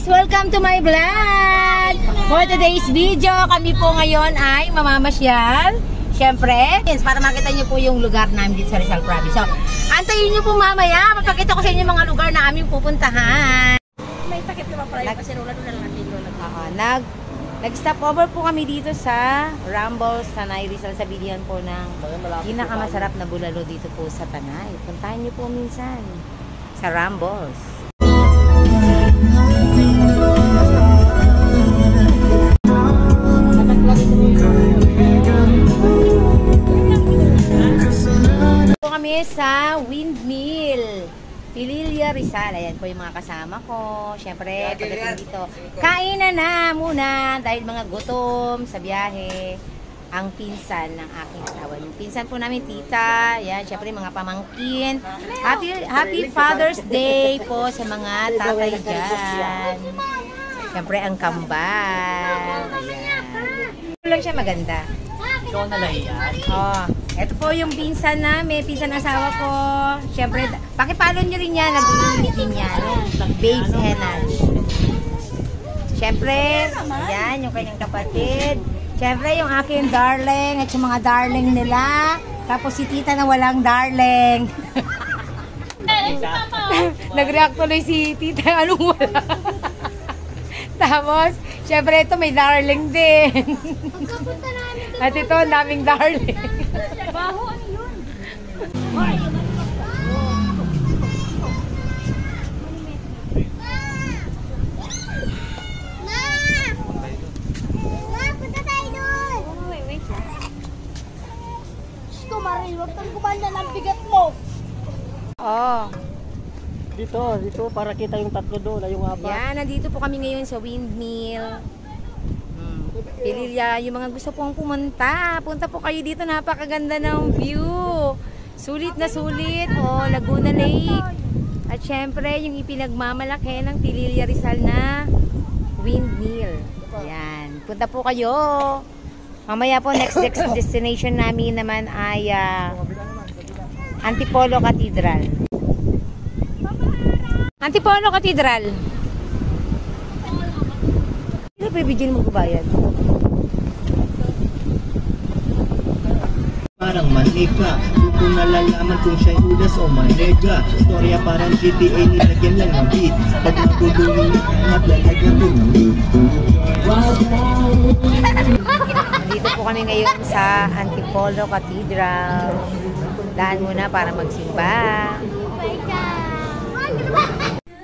guys! Welcome to my vlog! For today's video, kami po ngayon ay mamamasyal. Siyempre, para makita nyo po yung lugar namin dito sa Rizal Province. So, antayin nyo po mamaya. Mapakita ko sa inyo mga lugar na aming pupuntahan. May takip naman pala yung pasinulan doon na lang natin. Nag-stop over po kami dito sa Rambles, Tanay, Rizal. Sa bilihan po ng pinakamasarap na bulalo dito po sa Tanay. Puntahan nyo po minsan sa Rambles. Kami sa Windmill Pililla, Rizal. Ayan po yung mga kasama ko. Siyempre, pagdating dito, kainan na muna dahil mga gutom sa biyahe. Ang pinsan ng aking asawa. Yung pinsan po namin, tita. Ayan, siyempre mga pamangkin. Happy Father's Day po sa mga tatay dyan. Siyempre, ang kambal. Ayan. Ito lang siya maganda. Ikaw na lang yan. Oh, ito po yung pinsan namin, pinsan asawa ko. Siyempre, pakipalo nyo rin yan, nag-iinit din yan. Babes Henal. Siyempre, yan, yung kanyang kapatid. Siyempre, yung aking darling at yung mga darling nila. Tapos si tita na walang darling. Nag-react tuloy si tita, anong wala? Tapos, siyempre ito may darling din. At ito, daming darling. Baho, ano yun? Punta tayo doon! Wait. Gusto, Marie, huwag kang kumanda ng bigat mo! Oh. Dito, para kita yung tatlo doon, yung apat. Yan, nandito po kami ngayon sa Windmill. Pililla, yung mga gusto pong pumunta. Punta po kayo dito, napakaganda ng view. Sulit na sulit. Oh, Laguna Lake. At syempre, yung ipinagmamalaki ng Pililla Rizal na Windmill. Yan, punta po kayo. Mamaya po, next destination namin naman ay Antipolo Cathedral. Antipolo Cathedral. Ano pa ibigyan mo kubayad? Parang manika, kung nalalaman kung siya'y udas o manega. Storya parang GTA, nilagyan lang ng beat. Pag nagudulong at lalagyan ko ng beat. Dito po kami ngayon sa Antipolo Cathedral. Daan muna para magsimba. Bye,